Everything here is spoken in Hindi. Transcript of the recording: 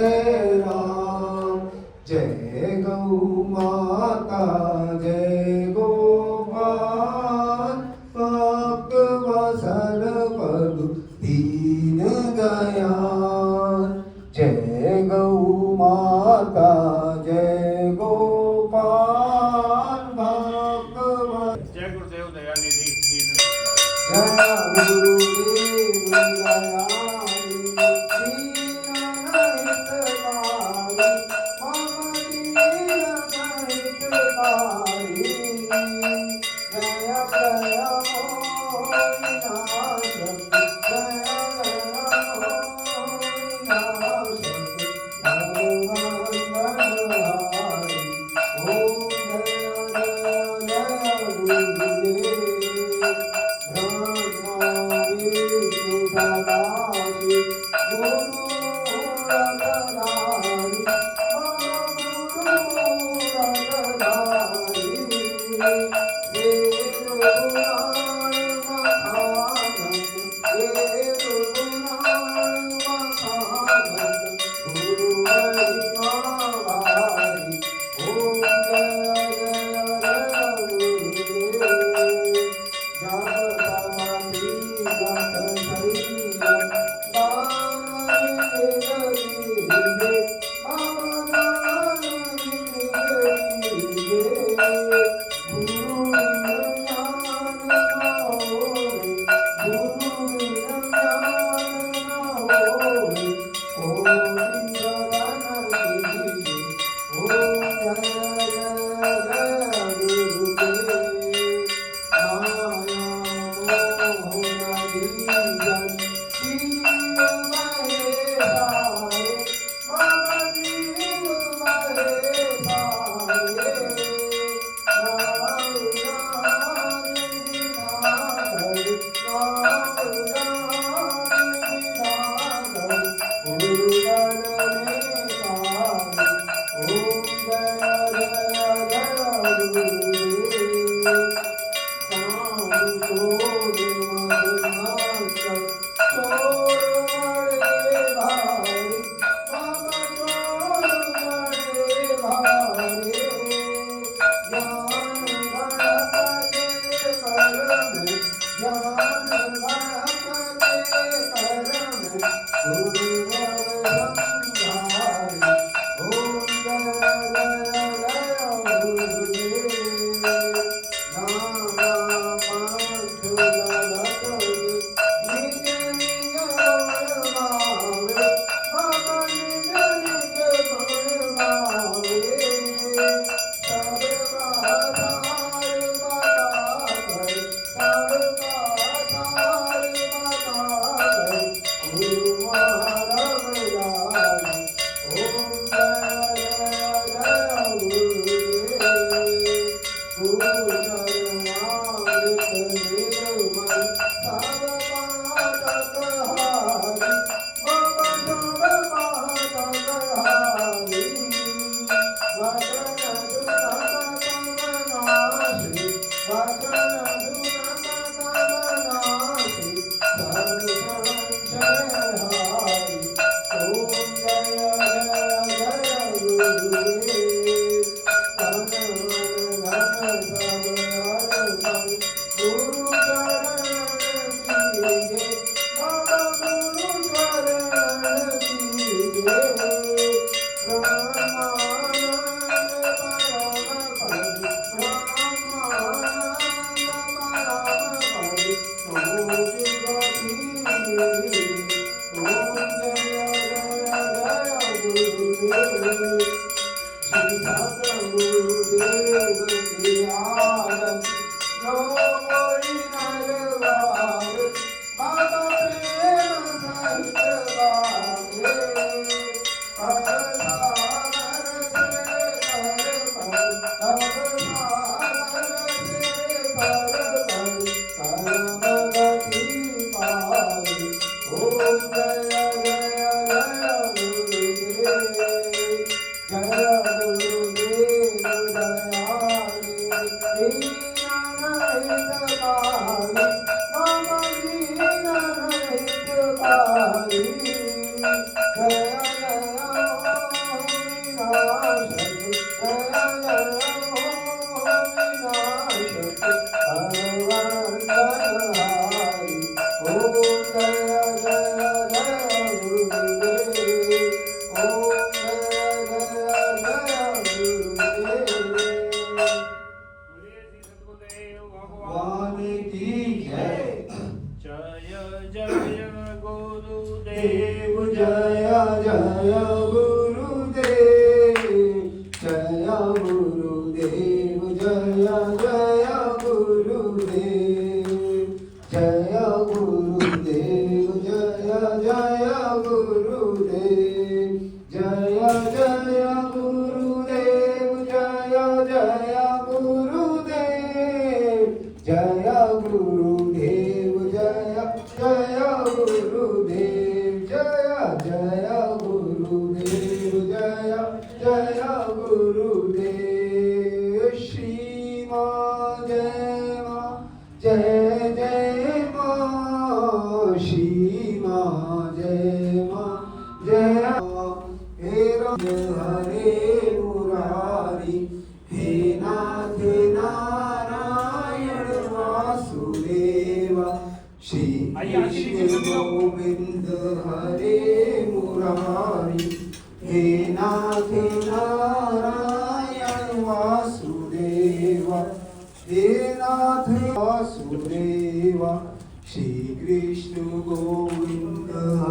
जय राम। जय गौ माता जय गोपाल, भक्त वत्सल प्रभु दीन दयाल। जय गौ माता जय गोपाल, भक्त जय गुरुदेव दयानिधि दीन जय गुरुदेव दयानिधि दीनहितकारी, मम दीनहितकारी। जय जय मोहि नाशक, जय जय मोहि नाशक, भगवान जय गुरुदेव जय गुरुदेव जय जय गुरुदेव जय गुरुदेव जय जय गुरुदेव जय जय गुरुदेव जय जय गुरुदेव जय गुरुदेव जय जय गुरुदेव जय जय गुरुदेव जय जय गुरुदेव श्री मां जय जय मां श्री मां जय हे राम हरे मुरारी हे नाथ नारायण वासुदेवा श्री कृष्ण गोविंद हरे मुरारी हे नाथ नारायण वासुदेवा हे नाथ वासुदेवा श्री कृष्ण गोविंद